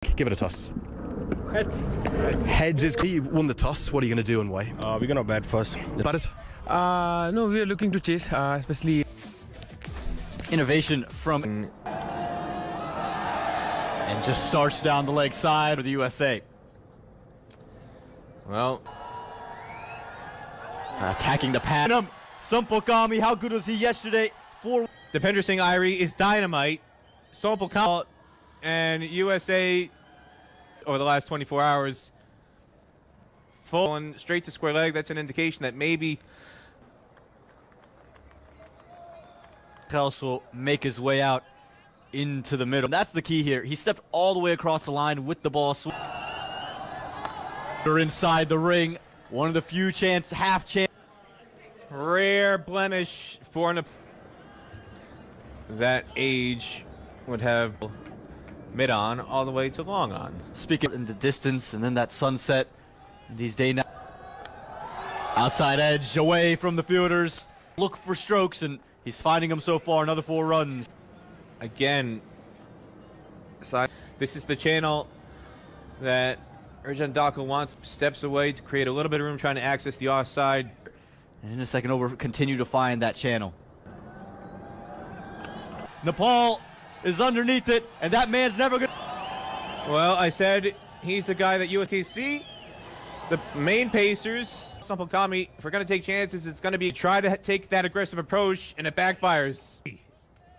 Give it a toss. Heads. Heads is. You won the toss. What are you going to do and why? We're gonna bat first. Bat it. No, we are looking to chase, especially Innovation from and just starts down the leg side of the USA. Well, Attacking the pan. Sampokami, how good was he yesterday? Dipender Singh Irie is dynamite. Sompal Kamal and USA over the last 24 hours falling straight to square leg. That's an indication that maybe Else will make his way out into the middle. That's the key here. He stepped all the way across the line with the ball. They're inside the ring. One of the few half chance. rare blemish for that age would have mid-on all the way to long-on. Speaking in the distance and then that sunset. These day now. Outside edge away from the fielders. Look for strokes and he's finding them so far. Another 4 runs. Again, this is the channel that Urjan Daka wants. Steps away to create a little bit of room trying to access the offside. And in the second over, continue to find that channel. Nepal is underneath it, and that man's never going to... Well, I said he's a guy that USKC, the main Pacers, Sampal Kami, if we're going to take chances, it's going to be try to take that aggressive approach, and it backfires.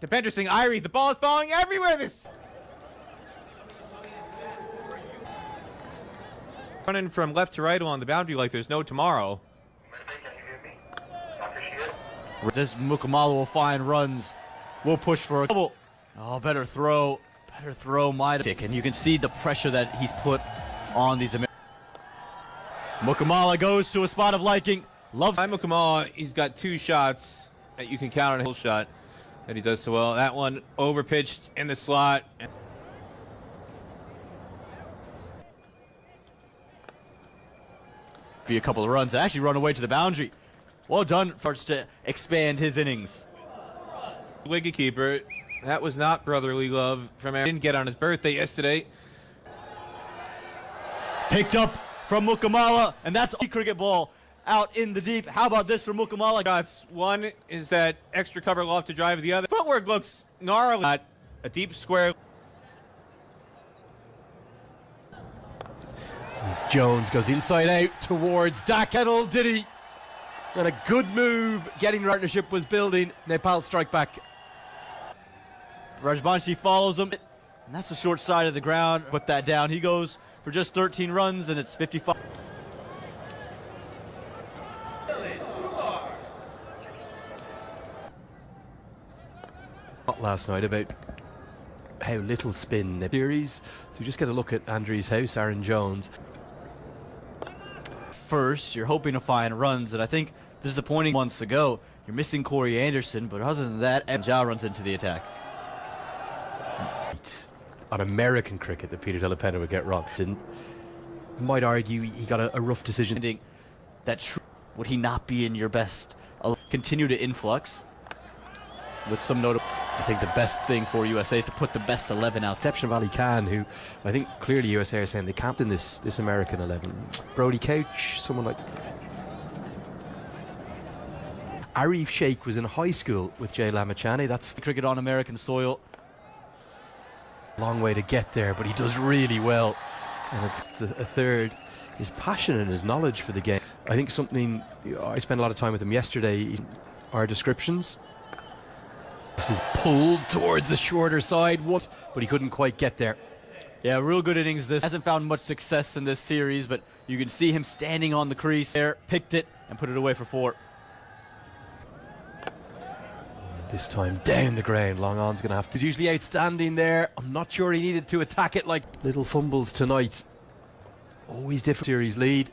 Dipender Singh Irie, the ball is falling everywhere. Running from left to right along the boundary like there's no tomorrow. This Mukamala will find runs. We'll push for a double. Oh, better throw. Better throw, Mighty. And you can see the pressure that he's put on these Americans. Mukamala goes to a spot of liking. Loves Mukamala, he's got 2 shots that you can count on a whole shot that he does so well. That one overpitched in the slot. Be a couple of runs and actually run away to the boundary. Well done, starts to expand his innings. Wicketkeeper, that was not brotherly love from Aaron. Didn't get on his birthday yesterday. Picked up from Mukamala, and that's a cricket ball out in the deep. How about this from Mukamala? Shots. One is that extra cover loft to drive the other. Footwork looks gnarly. A deep square. As Jones goes inside out towards Dakettle, did he? And a good move. Getting the partnership was building. Nepal strike back. Rajbanshi follows him, and that's the short side of the ground. Put that down. He goes for just 13 runs, and it's 55. Last night about how little spin the series. So we just get a look at Andrew's house, Aaron Jones. First, you're hoping to find runs, and I think disappointing months ago, you're missing Corey Anderson, but other than that, Ja runs into the attack. On American cricket that Peter Della Penna would get wrong. Might argue he got a rough decision. That would he not be in your best? Continue to influx with some notable. I think the best thing for USA is to put the best 11 out. Exception of Ali Khan, who I think clearly USA are saying they captain this American 11. Brody Couch, someone like Arif Sheikh was in high school with Jay Lamachani. That's cricket on American soil. Long way to get there, but he does really well. And it's a third. His passion and his knowledge for the game. I think something, I spent a lot of time with him yesterday, our descriptions. This is pulled towards the shorter side, but he couldn't quite get there. Yeah, real good innings. This hasn't found much success in this series, but you can see him standing on the crease there, picked it, and put it away for 4. This time down the ground. Long on's going to have to. He's usually outstanding there. I'm not sure he needed to attack it like little fumbles tonight. Always different series lead.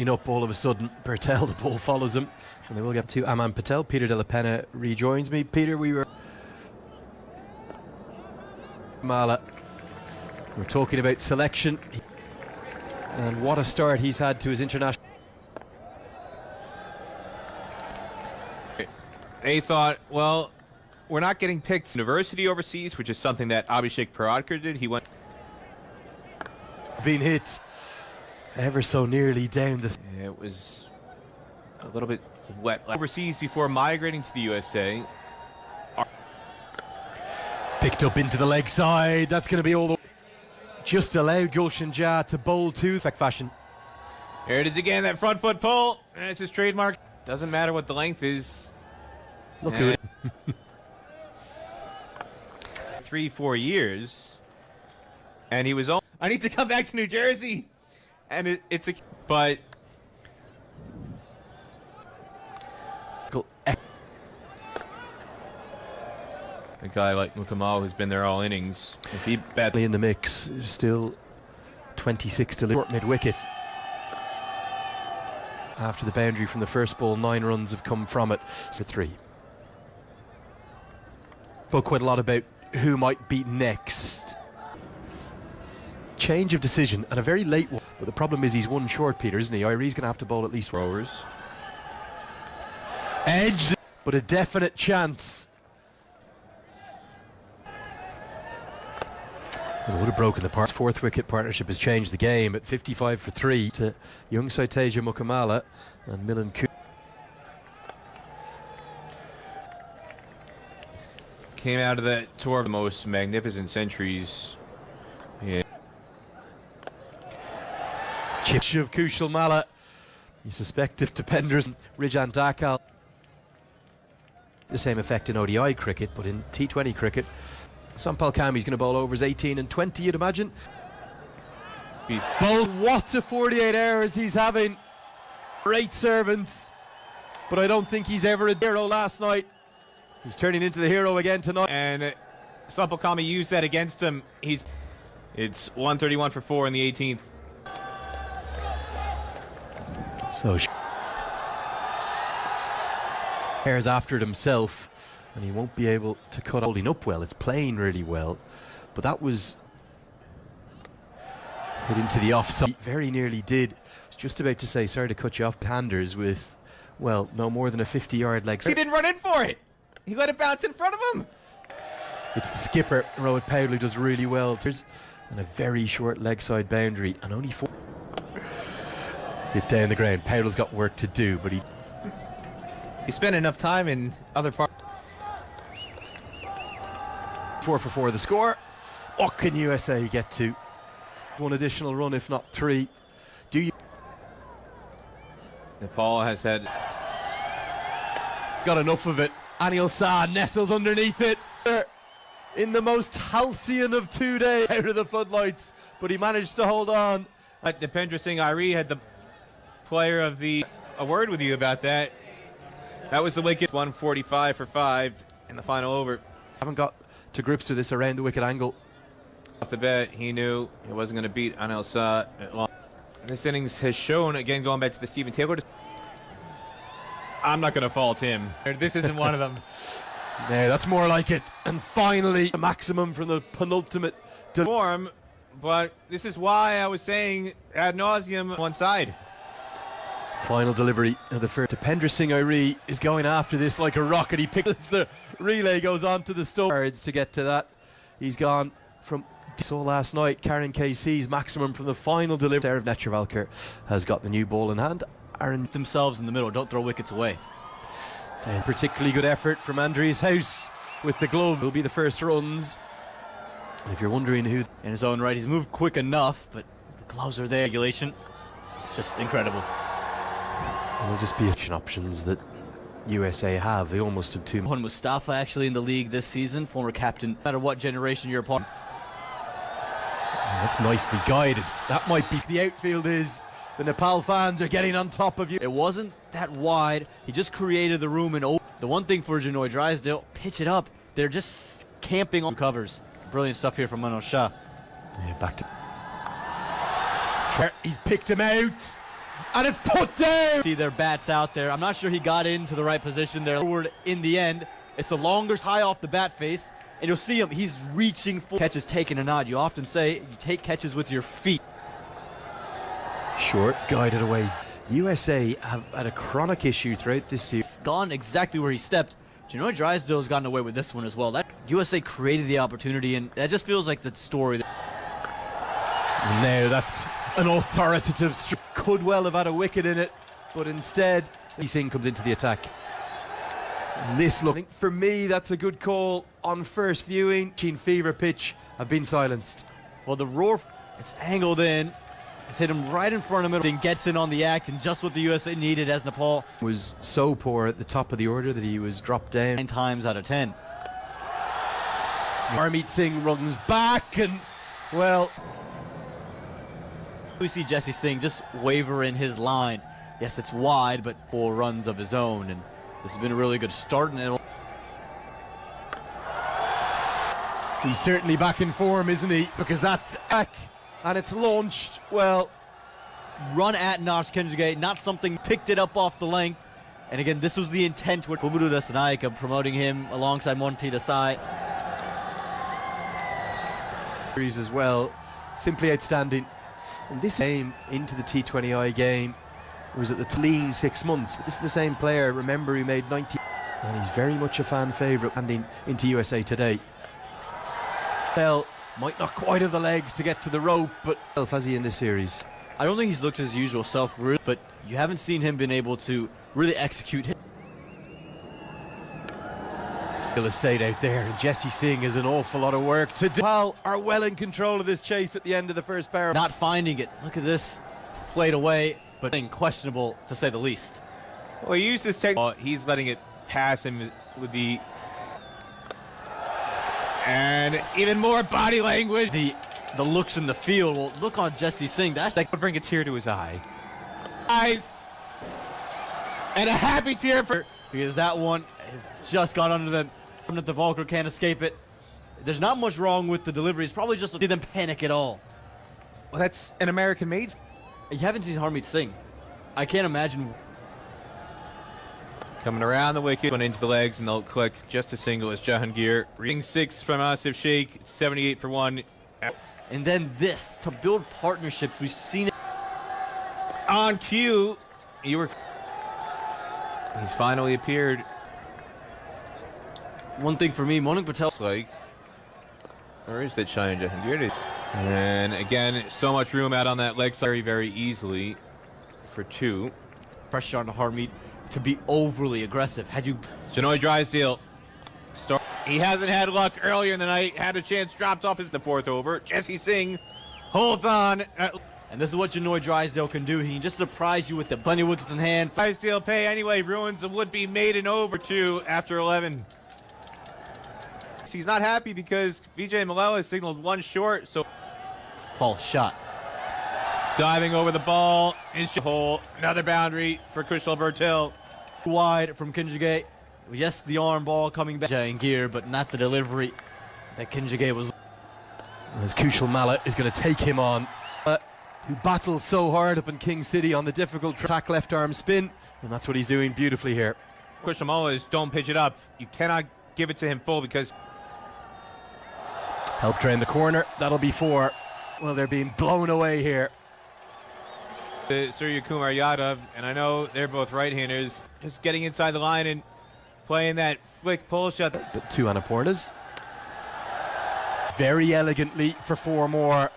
Up all of a sudden, Bertel, the ball follows him. And they will get to Aman Patel. Peter Della Penna rejoins me. Peter, we're talking about selection. And what a start he's had to his international. They thought, well, we're not getting picked university overseas, which is something that Abhishek Paradkar did. He went Being hit ever so nearly down the... It was a little bit wet overseas before migrating to the USA. Picked up into the leg side. That's going to be all the... Just allowed Gulshan Jha to bowl to fashion. Here it is again, that front foot pull. That's his trademark. Doesn't matter what the length is. Look at it. 3-4 years. And he was on. I need to come back to New Jersey. And it's a... But... A guy like Mukamal, who's been there all innings, if he badly In the mix, still 26 to short mid-wicket. After the boundary from the first ball, 9 runs have come from it. So 3. Spoke quite a lot about who might beat next. Change of decision, and a very late one. But the problem is he's one short, Peter, isn't he? Irie's going to have to bowl at least throwers. Edge, but a definite chance. It would have broken the part. 4th wicket partnership has changed the game at 55 for 3 to young Saiteja Mukamala and Milan Ku. Came out of that tour of the most magnificent centuries. Yeah. Chip of Kushal Malla. You suspect if Dependers Rijan Dakal. The same effect in ODI cricket, but in T20 cricket, Sampal Kami's going to bowl overs 18 and 20, you'd imagine. Both, what a 48 hours he's having. Great servants. But I don't think he's ever a hero last night. He's turning into the hero again tonight. And Sampal Kami used that against him. It's 131 for 4 in the 18th. So airs after it himself, and he won't be able to cut holding up well. It's playing really well, but that was hit into the offside. Very nearly did. I was just about to say, sorry to cut you off, handers with, well, no more than a 50-yard leg. He didn't run in for it. He let it bounce in front of him. It's the skipper, Rohit Powell, who does really well. And a very short leg side boundary, and only 4. Hit down the ground. Powell's got work to do, but he spent enough time in other parts. 4 for 4 the score. What can USA get to? One additional run, if not 3. Do you? Nepal has had Got enough of it. Anil Shah nestles underneath it. In the most halcyon of 2 days, out of the floodlights, but he managed to hold on. Dipendra Singh Irie had the player of the... A word with you about that. That was the wicket. 145 for 5 in the final over. Haven't got to grips with this around the wicket angle. Off the bat, he knew he wasn't going to beat Anil Shah at long. This innings has shown, again, going back to the Stephen Taylor. I'm not going to fault him. This isn't one of them. No, that's more like it. And finally, the maximum from the penultimate form, but this is why I was saying ad nauseum one side. Final delivery of the first. Dipendra Singh Irie is going after this like a rocket. He picks the relay, goes on to the stumps to get to that. He's gone from so last night. Karen KC's maximum from the final delivery. Erev Netravalkar has got the new ball in hand. Aaron Themselves in the middle, don't throw wickets away. Particularly good effort from Andreas House with the glove. Will be the first runs. And if you're wondering who In his own right, he's moved quick enough, but the gloves are there. Regulation, just incredible. will just be options that USA have. They almost have 2. Mohan Mustafa actually in the league this season, former captain. No matter what generation you're a part. That's nicely guided. That might be the outfield is. The Nepal fans are getting on top of you. It wasn't that wide. He just created the room and the one thing for Janoy Drysdale, pitch it up. They're just camping on covers. Brilliant stuff here from Manoj Shah. Yeah, back to. He's picked him out, and it's put down. See their bats out there. I'm not sure he got into the right position there. Forward in the end. It's a longer high off the bat face, and you'll see him. He's reaching for catches taken or not. You often say you take catches with your feet. Short, guided away. USA have had a chronic issue throughout this series. Gone exactly where he stepped. Janoi Drysdale's gotten away with this one as well. That USA created the opportunity, and that just feels like the story. Now that's an authoritative strike. Could well have had a wicket in it, but instead, Singh comes into the attack. And this look, I think for me, that's a good call on first viewing. Sheen fever pitch have been silenced. Well, the roar is angled in. It's hit him right in front of him. And gets in on the act, and just what the USA needed as Nepal Was so poor at the top of the order that he was dropped down 9 times out of 10. Harmeet Singh runs back, and well, We see Jesse Singh just waver in his line. Yes, it's wide, but 4 runs of his own, and this has been a really good start. And he's certainly back in form, isn't he? Because that's back, and it's launched. Well, run at Nash Kinjage, not something picked it up off the length. And again, this was the intent with Buburu Dasanaika, promoting him alongside Monty Desai. as well, simply outstanding. And this came into the T20I game. It was at the lean 6 months, but this is the same player. Remember, he made 90, and he's very much a fan favourite landing into USA today. Well, might not quite have the legs to get to the rope, but has he in this series? I don't think he's looked his usual self, but you haven't seen him been able to really execute him. Real estate out there, and Jesse Singh has an awful lot of work to do. Well, are well in control of this chase at the end of the first barrel. Not finding it. Look at this. Played away, but questionable to say the least. Well, he used his technique. He's letting it pass him with the... And even more body language. The looks in the field. Well, look on Jesse Singh. That's like Would bring a tear to his eye. Eyes. And a happy tear for... because that one has just got under them. That the Volker can't escape it. There's not much wrong with the delivery. It's probably just to see them panic at all. Well, that's an American-made. You haven't seen Harmeet Singh. I can't imagine. Coming around the wicket, going into the legs, and they'll collect just a single as Jahangir. Reading 6 from Asif Sheikh, 78 for 1. And then this, to build partnerships. We've seen it. On cue, he's finally appeared. One thing for me, Monik Patel. Like, where is that Shayan Jahangir? And again, so much room out on that leg side very, very easily for 2. Pressure on Harmeet to be overly aggressive. Had you... Janoi Drysdale. He hasn't had luck earlier in the night. Had a chance, dropped off the 4th over. Jesse Singh holds on. And this is what Janoi Drysdale can do. He can just surprise you with the plenty of wickets in hand. Drysdale pay anyway, ruins a would-be maiden over 2 after 11. He's not happy because Vijay Malala has signaled 1 short, so... False shot. Diving over the ball is hole. Another boundary for Kushal Bertil. Wide from Kinjage. Yes, the arm ball coming back. Jahangir, but not the delivery that Kinjage was. As Kushal Mallet is going to take him on, who battles so hard up in King City on the difficult track left arm spin, and that's what he's doing beautifully here. Kushal Mallet is don't pitch it up. You cannot give it to him full because... Help drain the corner. That'll be 4. Well, they're being blown away here. Surya Kumar Yadav, and I know they're both right-handers, just getting inside the line and playing that flick pull shot. But 2 Annapurnas. Very elegantly for 4 more.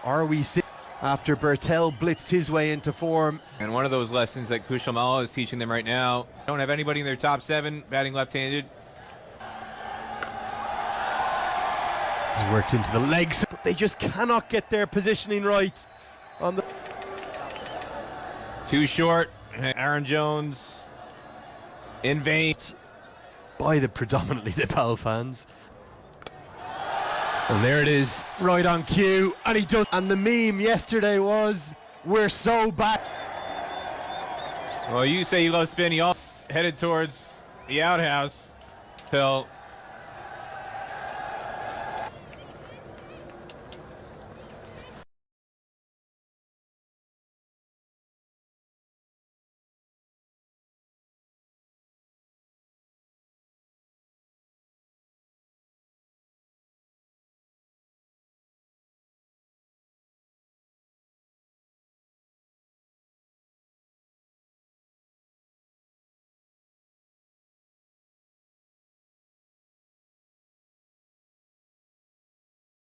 Are we seeing after Bertel blitzed his way into form? And one of those lessons that Kushal Mallet is teaching them right now. Don't have anybody in their top 7 batting left-handed. He's worked into the legs, but they just cannot get their positioning right on the... 2 short. Aaron Jones in vain by the predominantly Nepal fans. And there it is, right on cue, and he does. And the meme yesterday was, we're so back. Well, you say you love spin. He also headed towards the outhouse. Phil